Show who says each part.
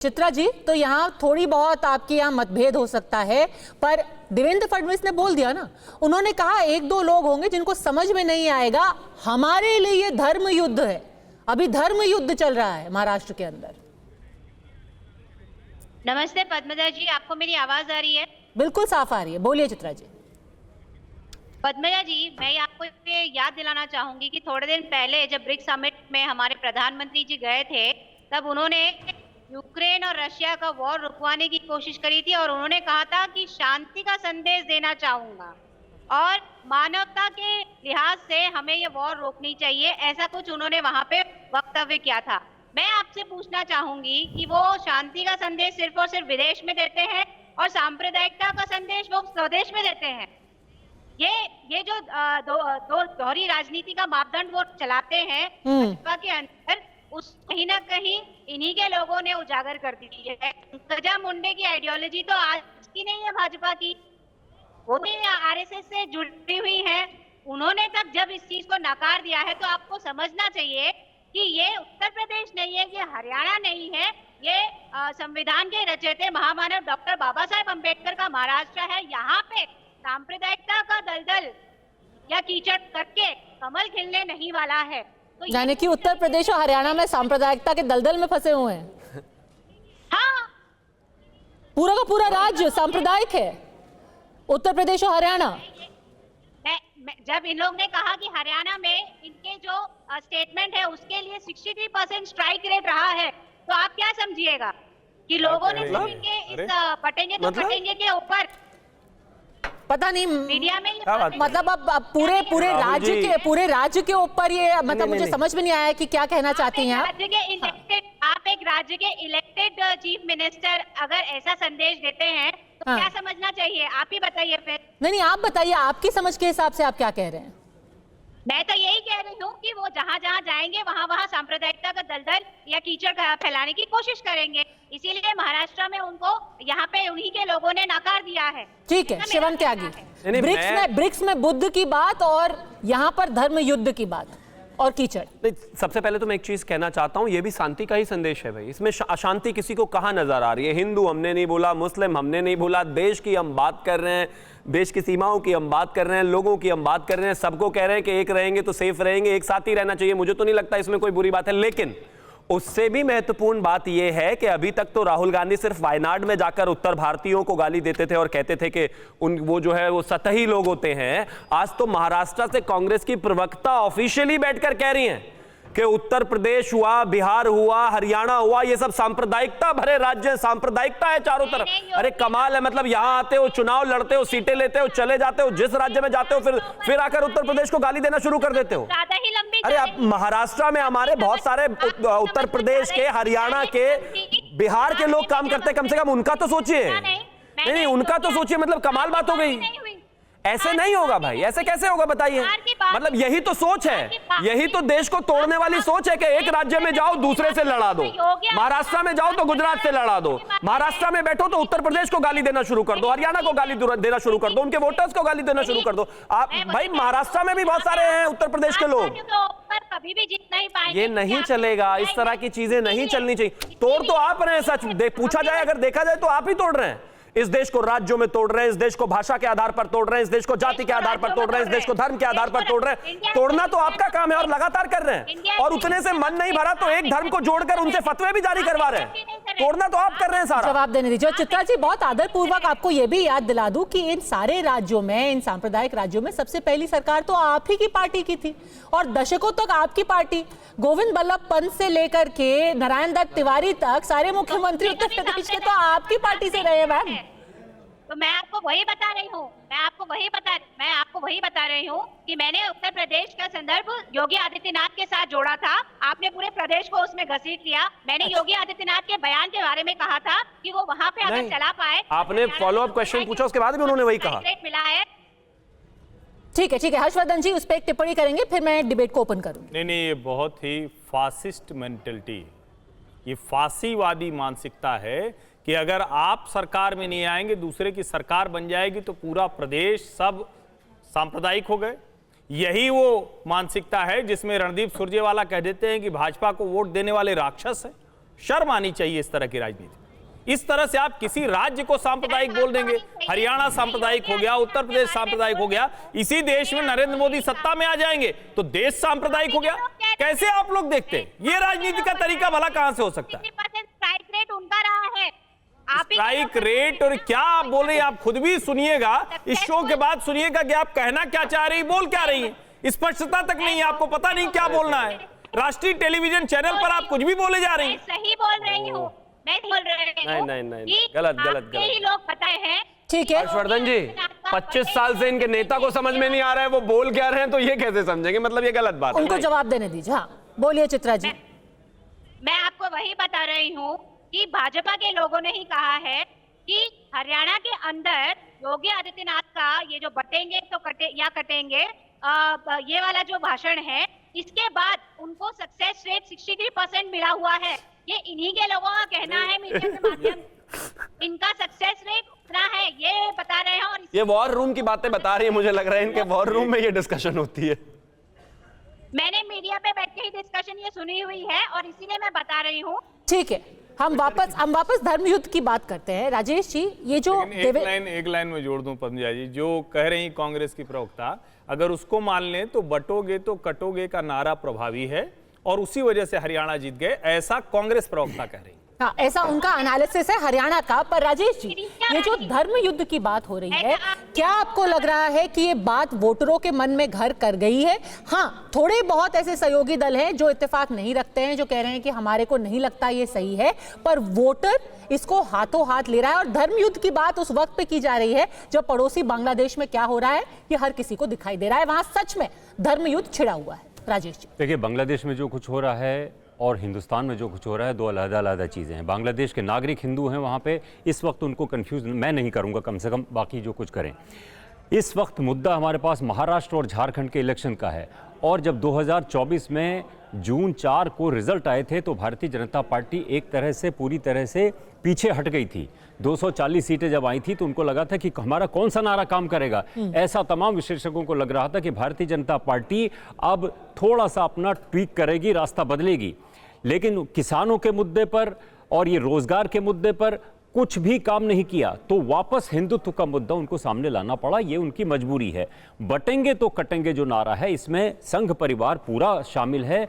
Speaker 1: चित्रा जी, तो यहाँ थोड़ी बहुत आपकी यहाँ मतभेद हो सकता है, पर देवेंद्र फडणवीस ने बोल दिया ना, उन्होंने कहा एक दो लोग होंगे जिनको समझ में नहीं आएगा, हमारे लिए ये धर्म युद्ध है। अभी धर्म युद्ध चल रहा है महाराष्ट्र के अंदर।
Speaker 2: नमस्ते पद्मजा जी, आपको मेरी आवाज आ रही है?
Speaker 1: बिल्कुल साफ आ रही है, बोलिए चित्रा जी।
Speaker 2: पद्मजा जी, मैं आपको ये याद दिलाना चाहूंगी कि थोड़े दिन पहले जब ब्रिक्स समिट में हमारे प्रधानमंत्री जी गए थे, तब उन्होंने यूक्रेन और रशिया का वॉर रुकवाने की कोशिश करी थी और उन्होंने कहा था कि शांति का संदेश देना चाहूंगा और मानवता के लिहाज से हमें ये वॉर रोकनी चाहिए, ऐसा कुछ उन्होंने वहां पे वक्तव्य किया था। मैं आपसे पूछना चाहूंगी कि वो शांति का संदेश सिर्फ और सिर्फ विदेश में देते हैं और सांप्रदायिकता का संदेश वो स्वदेश में देते हैं। ये जो दोहरी राजनीति का मापदंड वो चलाते हैं भाजपा के अंदर, उस कहीं ना कहीं इन्हीं के लोगों ने उजागर कर दी है। पंकजा मुंडे की आइडियोलॉजी तो आज की नहीं है भाजपा की, वो भी आरएसएस से जुड़ी हुई है। उन्होंने तब जब इस चीज को नकार दिया है, तो आपको समझना चाहिए कि ये उत्तर प्रदेश नहीं है, ये हरियाणा नहीं है, ये संविधान के रचयिता महामानव डॉक्टर बाबा साहेब अम्बेडकर का महाराष्ट्र है। यहाँ पे सांप्रदायिकता का दलदल या कीचड़ करके कमल खिलने नहीं वाला है। तो
Speaker 1: यानी कि उत्तर प्रदेश और हरियाणा में सांप्रदायिकता के दलदल में फंसे हुए हैं।
Speaker 2: हाँ,
Speaker 1: पूरा का पूरा राज्य सांप्रदायिक है, उत्तर प्रदेश और हरियाणा।
Speaker 2: जब इन लोग ने कहा कि हरियाणा में इनके जो स्टेटमेंट है उसके लिए 63% स्ट्राइक रेट रहा है, तो आप क्या समझिएगा कि लोगों ने सिर्फ इनके इस पटेंगे तो पटेंगे के ऊपर
Speaker 1: पता नहीं
Speaker 2: मीडिया में
Speaker 1: मतलब अब पूरे राज्य के ऊपर ये मतलब मुझे समझ में नहीं आया कि क्या कहना चाहती हैं
Speaker 2: आप एक राज्य के इलेक्टेड चीफ मिनिस्टर अगर ऐसा संदेश देते हैं तो क्या समझना चाहिए? आप ही बताइए फिर।
Speaker 1: नहीं, आप बताइए, आपकी समझ के हिसाब से आप क्या कह रहे हैं?
Speaker 2: मैं तो यही कह रही हूँ कि वो जहाँ जहाँ जाएंगे वहाँ वहाँ सांप्रदायिकता का दलदल या कीचड़ फैलाने की कोशिश करेंगे, इसीलिए महाराष्ट्र में उनको यहाँ पे उन्हीं के लोगों ने नकार दिया है।
Speaker 1: ठीक है, शिवम त्यागी, ब्रिक्स में बुद्ध की बात और यहाँ पर धर्म युद्ध की बात और कीचड़।
Speaker 3: सबसे पहले तो मैं एक चीज कहना चाहता हूं, ये भी शांति का ही संदेश है भाई। इसमें अशांति किसी को कहां नजर आ रही है? हिंदू हमने नहीं बोला, मुस्लिम हमने नहीं बोला, देश की हम बात कर रहे हैं, देश की सीमाओं की हम बात कर रहे हैं, लोगों की हम बात कर रहे हैं, सबको कह रहे हैं कि एक रहेंगे तो सेफ रहेंगे, एक साथ ही रहना चाहिए। मुझे तो नहीं लगता इसमें कोई बुरी बात है, लेकिन उससे भी महत्वपूर्ण बात यह है कि अभी तक तो राहुल गांधी सिर्फ वायनाड में जाकर उत्तर भारतीयों को गाली देते थे और कहते थे कि वो जो है वो सतही लोग होते हैं। आज तो महाराष्ट्र से कांग्रेस की प्रवक्ता ऑफिशियली बैठकर कह रही हैं कि उत्तर प्रदेश हुआ, बिहार हुआ, हरियाणा हुआ, ये सब सांप्रदायिकता भरे राज्य, सांप्रदायिकता है चारों तरफ। अरे कमाल है, मतलब यहां आते हो, चुनाव लड़ते हो, सीटें लेते हो, चले जाते हो, जिस राज्य में जाते हो फिर आकर उत्तर प्रदेश को गाली देना शुरू कर देते हो। अरे आप महाराष्ट्र में हमारे बहुत सारे उत्तर प्रदेश के, हरियाणा के, बिहार के लोग काम करते हैं, कम से कम उनका तो सोचिए। नहीं, उनका तो सोचिए, मतलब कमाल बात हो गई। ऐसे नहीं होगा भाई, ऐसे कैसे होगा बताइए? मतलब यही तो सोच है, यही तो देश को तोड़ने वाली सोच है कि एक राज्य में जाओ दूसरे से लड़ा दो, महाराष्ट्र में जाओ तो गुजरात से लड़ा दो, महाराष्ट्र में बैठो तो उत्तर प्रदेश को गाली देना शुरू कर दो, हरियाणा को गाली देना शुरू कर दो, उनके वोटर्स को गाली देना शुरू कर दो। आप भाई महाराष्ट्र में भी बहुत सारे हैं उत्तर प्रदेश के लोग।
Speaker 2: कभी भी जीत नहीं पाएंगे,
Speaker 3: ये नहीं चलेगा, इस तरह की चीजें नहीं चलनी चाहिए। तोड़ तो आप रहे हैं, सच पूछा जाए, अगर देखा जाए तो आप ही तोड़ रहे हैं। इस देश को राज्यों में तोड़ रहे हैं, इस देश को भाषा के आधार पर तोड़ रहे हैं, इस देश को जाति के आधार पर तोड़ रहे हैं, इस देश को धर्म के आधार पर तोड़ रहे हैं। तोड़ना तो आपका काम है और लगातार कर रहे हैं, और उतने से मन नहीं भरा तो एक धर्म को जोड़कर उनसे फतवे भी जारी करवा रहे हैं। तोड़ना तो आप कर रहे हैं सारा।
Speaker 1: जवाब देने दीजिए। चित्रा जी, बहुत आदरपूर्वक आपको यह भी याद दिला दूं कि इन सारे राज्यों में, इन सांप्रदायिक राज्यों में सबसे पहली सरकार तो आप ही की पार्टी की थी और दशकों तक आपकी पार्टी, गोविंद बल्लभ पंत से लेकर के नारायण दत्त तिवारी तक सारे मुख्यमंत्री उत्तर प्रदेश के तो आपकी पार्टी से रहे मैम।
Speaker 2: तो मैं आपको वही बता रही हूँ, मैं आपको वही बता रही हूँ कि मैंने उत्तर प्रदेश का संदर्भ योगी आदित्यनाथ के साथ जोड़ा था। आपने पूरे प्रदेश को उसमें घसीट लिया। मैंने योगी आदित्यनाथ के बयान के बारे में कहा था कि वो वहां पे अगर चला पाए।
Speaker 3: आपने फॉलो अप क्वेश्चन पूछा, उसके बाद भी उन्होंने वही कहा।
Speaker 2: मिला है।
Speaker 1: ठीक है, हर्षवर्धन जी उस पर एक टिप्पणी करेंगे, फिर मैं डिबेट को ओपन करूंगी।
Speaker 4: नहीं, ये बहुत ही फासिस्ट मेंटलिटी, ये फांसीवादी मानसिकता है कि अगर आप सरकार में नहीं आएंगे, दूसरे की सरकार बन जाएगी तो पूरा प्रदेश सब सांप्रदायिक हो गए। यही वो मानसिकता है जिसमें रणदीप सुरजेवाला कह देते हैं कि भाजपा को वोट देने वाले राक्षस हैं, शर्म आनी चाहिए इस तरह की राजनीति। इस तरह से आप किसी राज्य को सांप्रदायिक बोल देंगे। हरियाणा सांप्रदायिक हो गया, उत्तर प्रदेश सांप्रदायिक हो गया, इसी देश में नरेंद्र मोदी सत्ता में आ जाएंगे तो देश सांप्रदायिक हो गया। कैसे आप लोग देखते हैं? ये राजनीति का तरीका भला कहां से हो सकता है?
Speaker 2: स्ट्राइक रेट उनका रहा है।
Speaker 4: स्ट्राइक रेट और क्या आप बोल रही हैं? आप खुद भी सुनिएगा, इस शो के बाद सुनिएगा कि आप कहना क्या चाह रही, बोल क्या रही हैं। स्पष्टता तक नहीं है, आपको पता नहीं क्या बोलना है। राष्ट्रीय टेलीविजन चैनल पर आप कुछ भी बोले जा रही हैं।
Speaker 2: सही बोल रही हूँ, मैं बोल रही हूँ।
Speaker 3: नहीं, गलत।
Speaker 2: ही लोग बताए हैं।
Speaker 1: ठीक है
Speaker 3: हर्षवर्धन जी, 25 साल से इनके नेता को समझ में नहीं आ रहा है वो बोल क्या रहे हैं, तो ये कैसे समझेंगे? मतलब ये गलत बात है।
Speaker 1: उनको जवाब देने दीजिए। हाँ बोलिए चित्रा जी।
Speaker 2: मैं आपको वही बता रही हूँ कि भाजपा के लोगों ने ही कहा है कि हरियाणा के अंदर योगी आदित्यनाथ का ये जो बटेंगे तो कटेंगे ये वाला जो भाषण है, इसके बाद उनको सक्सेस रेट 63% मिला हुआ है। ये इन्हीं के लोगों का कहना है मीडिया के माध्यम से। इनका सक्सेस रेट उतना है ये बता रहे हैं। और
Speaker 3: ये वॉर रूम की बातें बता रही है, मुझे लग रहा है इनके वॉर रूम में ये डिस्कशन होती है।
Speaker 2: मैंने मीडिया पे बैठ के ही डिस्कशन ये सुनी हुई है और इसीलिए मैं बता रही हूँ।
Speaker 1: ठीक है, हम वापस धर्मयुद्ध की बात करते हैं। राजेश जी, ये जो
Speaker 4: एक लाइन में जोड़ दूं पद्मजा जी, जो कह रही कांग्रेस की प्रवक्ता, अगर उसको मान लें तो बटोगे तो कटोगे का नारा प्रभावी है और उसी वजह से हरियाणा जीत गए, ऐसा कांग्रेस प्रवक्ता कह रही।
Speaker 1: हाँ, ऐसा उनका एनालिसिस है हरियाणा का। पर राजेश जी, ये जो धर्म युद्ध की बात हो रही है, क्या आपको लग रहा है कि ये बात वोटरों के मन में घर कर गई है? हाँ, थोड़े बहुत ऐसे सहयोगी दल हैं जो इत्तेफाक नहीं रखते हैं, जो कह रहे हैं कि हमारे को नहीं लगता ये सही है, पर वोटर इसको हाथों हाथ ले रहा है। और धर्म युद्ध की बात उस वक्त पे की जा रही है जब पड़ोसी बांग्लादेश में क्या हो रहा है ये हर किसी को दिखाई दे रहा है। वहां सच में धर्म युद्ध छिड़ा हुआ है। राजेश जी,
Speaker 5: देखिए, बांग्लादेश में जो कुछ हो रहा है और हिंदुस्तान में जो कुछ हो रहा है, दो अलग-अलग चीज़ें हैं। बांग्लादेश के नागरिक हिंदू हैं वहाँ पे, इस वक्त उनको कंफ्यूज मैं नहीं करूँगा, कम से कम बाकी जो कुछ करें। इस वक्त मुद्दा हमारे पास महाराष्ट्र और झारखंड के इलेक्शन का है। और जब 2024 में जून 4 को रिजल्ट आए थे तो भारतीय जनता पार्टी एक तरह से पूरी तरह से पीछे हट गई थी। 240 सीटें जब आई थी तो उनको लगा था कि हमारा कौन सा नारा काम करेगा। ऐसा तमाम विशेषज्ञों को लग रहा था कि भारतीय जनता पार्टी अब थोड़ा सा अपना ट्वीक करेगी, रास्ता बदलेगी। लेकिन किसानों के मुद्दे पर और ये रोजगार के मुद्दे पर कुछ भी काम नहीं किया, तो वापस हिंदुत्व का मुद्दा उनको सामने लाना पड़ा। ये उनकी मजबूरी है। बटेंगे तो कटेंगे जो नारा है, इसमें संघ परिवार पूरा शामिल है